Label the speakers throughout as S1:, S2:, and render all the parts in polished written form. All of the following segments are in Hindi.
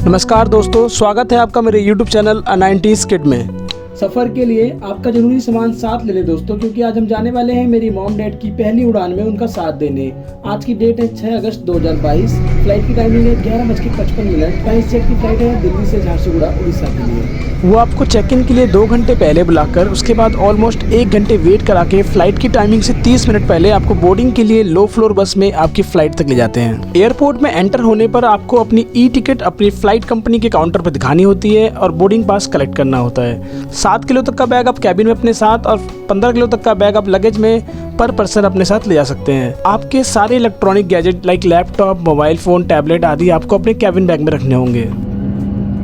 S1: नमस्कार दोस्तों, स्वागत है आपका मेरे YouTube चैनल 90s किड में। सफ़र के लिए आपका ज़रूरी सामान साथ ले लें दोस्तों, क्योंकि आज हम जाने वाले हैं मेरी मॉम डैड की पहली उड़ान में उनका साथ देने। आज की डेट है 6 अगस्त 2022। फ्लाइट की टाइमिंग है 11:55। प्राइस चेक की फ्लाइट है दिल्ली से झारसुगुड़ा उड़ीसा के लिए। वो आपको चेक इन के लिए 2 घंटे पहले बुलाकर उसके बाद ऑलमोस्ट 1 घंटे वेट करा के फ्लाइट की टाइमिंग से 30 मिनट पहले आपको बोर्डिंग के लिए लो फ्लोर बस में आपकी फ्लाइट तक ले जाते हैं। एयरपोर्ट में एंटर होने पर आपको अपनी ई टिकट अपनी फ्लाइट कंपनी के काउंटर पर दिखानी होती है और बोर्डिंग पास कलेक्ट करना होता है। 7 किलो तक का बैग आप कैबिन में अपने साथ और 15 किलो तक का बैग आप लगेज में पर पर्सन अपने साथ ले जा सकते हैं। आपके सारे electronic gadget like laptop, mobile phone, tablet आदि आपको अपने कैबिन बैग में रखने होंगे।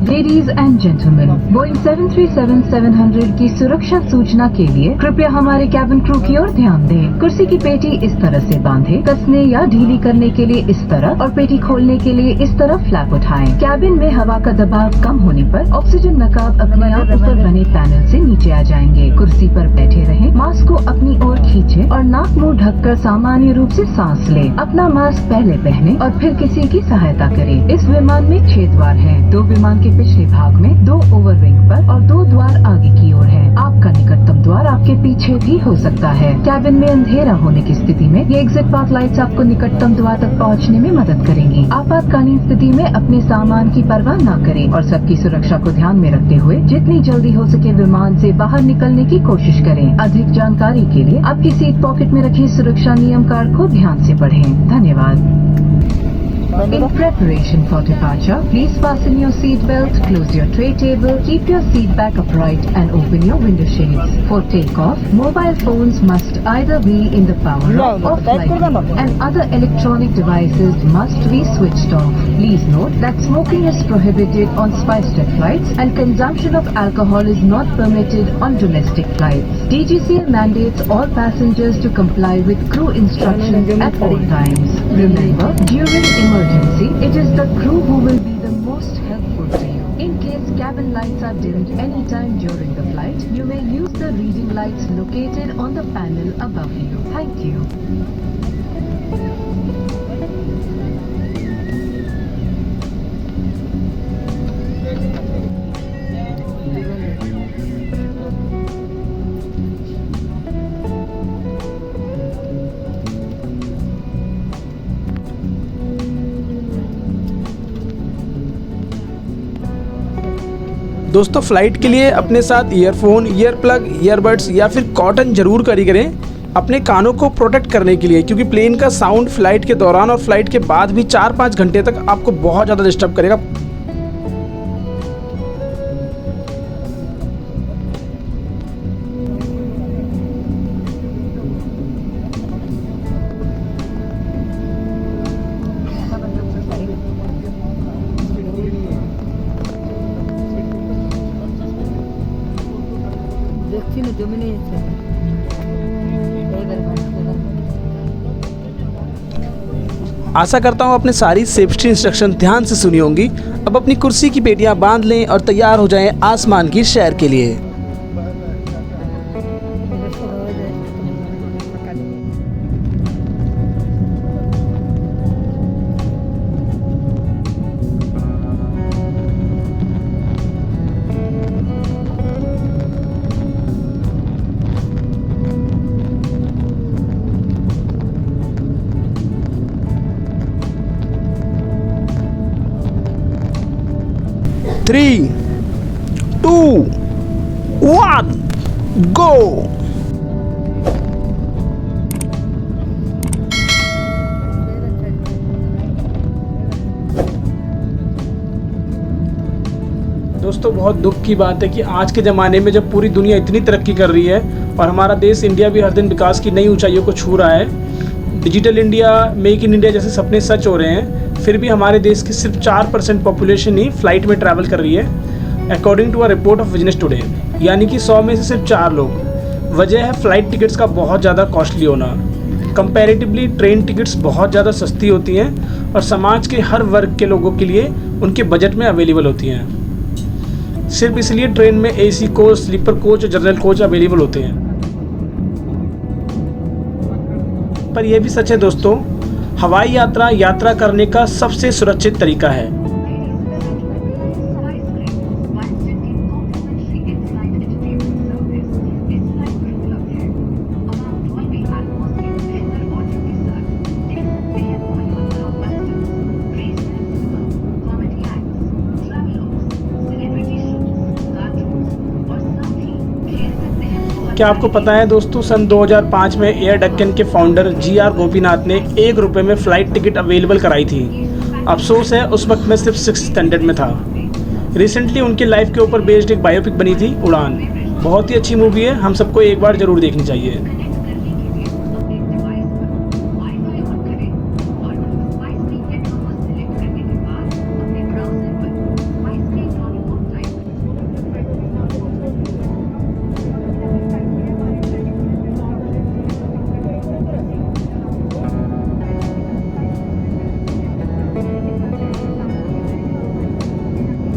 S2: लेडीज एंड जेंटलमैन, बोइंग 737-700 की सुरक्षा सूचना के लिए कृपया हमारे कैबिन क्रू की ओर ध्यान दें। कुर्सी की पेटी इस तरह से बांधें, कसने या ढीली करने के लिए इस तरह और पेटी खोलने के लिए इस तरह फ्लैप उठाएं। कैबिन में हवा का दबाव कम होने पर ऑक्सीजन नकाब अपने आप ऊपर बने पैनल से नीचे आ जाएंगे। कुर्सी पर बैठे रहें, मास्क को अपनी ओर खींचें और नाक मुंह ढककर सामान्य रूप से सांस लें। अपना मास्क पहले पहने और फिर किसी की सहायता करें। इस विमान में 6 द्वार हैं। 2 विमान के पिछले भाग में, 2 ओवरविंग पर और 2 द्वार आगे की ओर है। आपका निकटतम द्वार आपके पीछे भी हो सकता है। कैबिन में अंधेरा होने की स्थिति में ये एग्जिट पाथ लाइट्स आपको निकटतम द्वार तक पहुंचने में मदद करेंगी। आपातकालीन स्थिति में अपने सामान की परवाह न करें और सबकी सुरक्षा को ध्यान में रखते हुए जितनी जल्दी हो सके विमान से बाहर निकलने की कोशिश करें। अधिक जानकारी के लिए आपकी सीट पॉकेट में रखे सुरक्षा नियम कार्ड को ध्यान से पढ़ें। धन्यवाद। In preparation for departure, please fasten your seat belt, close your tray table, keep your seat back upright and open your window shades. For takeoff, mobile phones must either be in the power or flight mode and other electronic devices must be switched off. Please note that smoking is prohibited on SpiceJet flights and consumption of alcohol is not permitted on domestic flights. DGCA mandates all passengers to comply with crew instructions at all times. Remember, during emergency, it is the crew who will be the most helpful to you. In case cabin lights are dimmed any time during the flight, you may use the reading lights located on the panel above you. Thank you.
S1: दोस्तों, फ्लाइट के लिए अपने साथ ईयरफोन, ईयर प्लग, ईयरबड्स या फिर कॉटन जरूर कैरी करें अपने कानों को प्रोटेक्ट करने के लिए, क्योंकि प्लेन का साउंड फ्लाइट के दौरान और फ्लाइट के बाद भी 4-5 घंटे तक आपको बहुत ज़्यादा डिस्टर्ब करेगा। आशा करता हूँ आपने सारी सेफ्टी इंस्ट्रक्शन ध्यान से सुनी होंगी। अब अपनी कुर्सी की पेटियां बांध लें और तैयार हो जाएं आसमान की सैर के लिए। Three, 2, 1, go! दोस्तों, बहुत दुख की बात है कि आज के ज़माने में जब पूरी दुनिया इतनी तरक्की कर रही है और हमारा देश इंडिया भी हर दिन विकास की नई ऊंचाइयों को छू रहा है, digital India, make in India जैसे सपने सच हो रहे हैं, फिर भी हमारे देश की सिर्फ 4% पॉपुलेशन ही फ्लाइट में ट्रैवल कर रही है, according to a report of Business Today. यानी कि 100 में से सिर्फ 4 लोग। वजह है फ्लाइट टिकट्स का बहुत ज़्यादा कॉस्टली होना। कंपैरेटिवली ट्रेन टिकट्स बहुत ज़्यादा सस्ती होती हैं और समाज के हर वर्ग के लोगों के लिए उनके बजट में अवेलेबल होती हैं। सिर्फ इसलिए ट्रेन में AC कोच, स्लीपर कोच और जनरल कोच अवेलेबल होते हैं। पर यह भी सच है दोस्तों, हवाई यात्रा करने का सबसे सुरक्षित तरीका है। क्या आपको पता है दोस्तों, सन 2005 में एयर डेक्कन के फाउंडर GR गोपीनाथ ने ₹1 में फ़्लाइट टिकट अवेलेबल कराई थी। अफसोस है उस वक्त मैं सिर्फ 6th स्टैंडर्ड में था। रिसेंटली उनकी लाइफ के ऊपर बेस्ड एक बायोपिक बनी थी, उड़ान। बहुत ही अच्छी मूवी है, हम सबको एक बार ज़रूर देखनी चाहिए।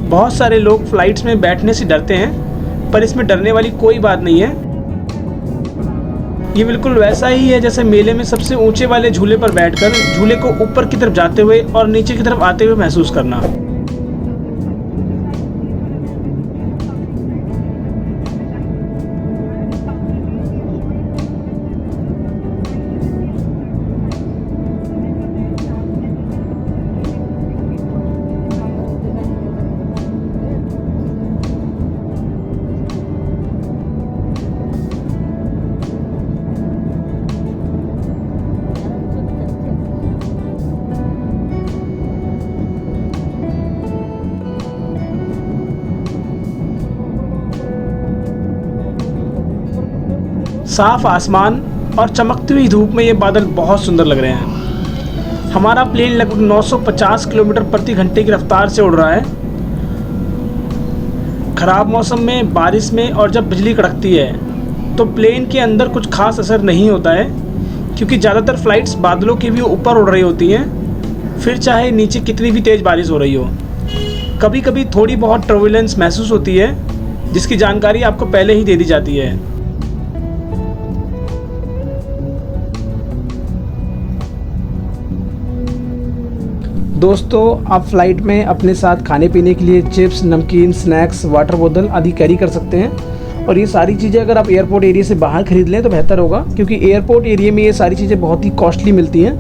S1: बहुत सारे लोग फ़्लाइट्स में बैठने से डरते हैं, पर इसमें डरने वाली कोई बात नहीं है। ये बिल्कुल वैसा ही है जैसे मेले में सबसे ऊंचे वाले झूले पर बैठकर झूले को ऊपर की तरफ जाते हुए और नीचे की तरफ आते हुए महसूस करना। साफ आसमान और चमकती हुई धूप में ये बादल बहुत सुंदर लग रहे हैं। हमारा प्लेन लगभग 950 किलोमीटर प्रति घंटे की रफ्तार से उड़ रहा है। ख़राब मौसम में, बारिश में और जब बिजली कड़कती है तो प्लेन के अंदर कुछ खास असर नहीं होता है, क्योंकि ज़्यादातर फ़्लाइट्स बादलों के भी ऊपर उड़ रही होती हैं, फिर चाहे नीचे कितनी भी तेज़ बारिश हो रही हो। कभी कभी थोड़ी बहुत टर्बुलेंस महसूस होती है, जिसकी जानकारी आपको पहले ही दे दी जाती है। दोस्तों, आप फ़्लाइट में अपने साथ खाने पीने के लिए चिप्स, नमकीन, स्नैक्स, वाटर बोतल आदि कैरी कर सकते हैं। और ये सारी चीज़ें अगर आप एयरपोर्ट एरिया से बाहर ख़रीद लें तो बेहतर होगा, क्योंकि एयरपोर्ट एरिया में ये सारी चीज़ें बहुत ही कॉस्टली मिलती हैं।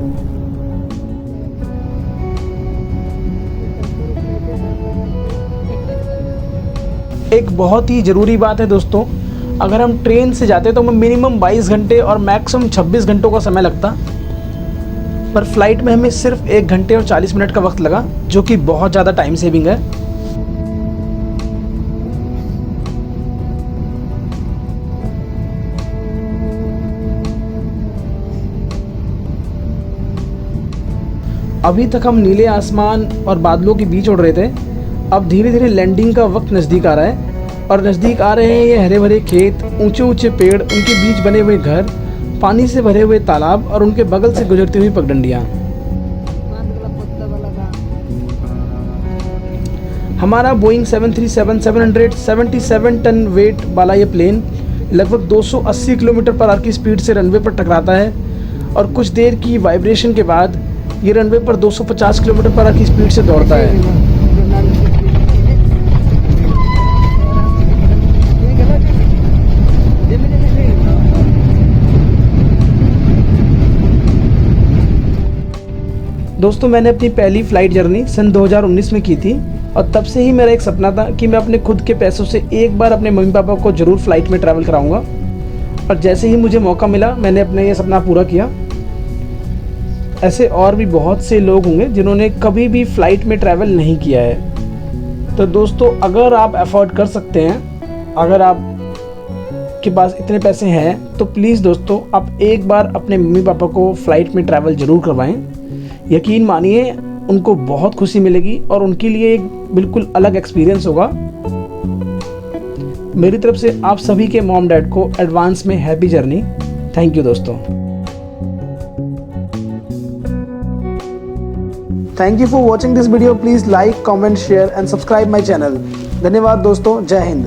S1: एक बहुत ही ज़रूरी बात है दोस्तों, अगर हम ट्रेन से जाते तो हमें मिनिमम 22 घंटे और मैक्सिमम 26 घंटों का समय लगता, पर फ्लाइट में हमें सिर्फ 1 घंटे और 40 मिनट का वक्त लगा, जो कि बहुत ज़्यादा टाइम सेविंग है। अभी तक हम नीले आसमान और बादलों के बीच उड़ रहे थे। अब धीरे धीरे लैंडिंग का वक्त नज़दीक आ रहा है, और नज़दीक आ रहे हैं ये हरे भरे खेत, ऊंचे ऊंचे पेड़, उनके बीच बने हुए घर, पानी से भरे हुए तालाब और उनके बगल से गुजरती हुई पगडंडियाँ। हमारा बोइंग 737-700 77 टन वेट वाला ये प्लेन लगभग 280 किलोमीटर/आवर की स्पीड से रनवे पर टकराता है, और कुछ देर की वाइब्रेशन के बाद ये रनवे पर 250 किलोमीटर/आवर की स्पीड से दौड़ता है। दोस्तों, मैंने अपनी पहली फ़्लाइट जर्नी सन 2019 में की थी, और तब से ही मेरा एक सपना था कि मैं अपने खुद के पैसों से एक बार अपने मम्मी पापा को ज़रूर फ़्लाइट में ट्रैवल कराऊंगा। और जैसे ही मुझे मौका मिला, मैंने अपना ये सपना पूरा किया। ऐसे और भी बहुत से लोग होंगे जिन्होंने कभी भी फ़्लाइट में ट्रैवल नहीं किया है। तो दोस्तों, अगर आप अफोर्ड कर सकते हैं, अगर आप के पास इतने पैसे हैं, तो प्लीज़ दोस्तों, आप एक बार अपने मम्मी पापा को फ़्लाइट में ट्रैवल ज़रूर करवाएं। यकीन मानिए, उनको बहुत खुशी मिलेगी और उनके लिए एक बिल्कुल अलग एक्सपीरियंस होगा। मेरी तरफ से आप सभी के मॉम डैड को एडवांस में हैप्पी जर्नी। थैंक यू दोस्तों। Thank you for watching this video. Please like, comment, share and subscribe my channel. धन्यवाद दोस्तों। जय हिंद।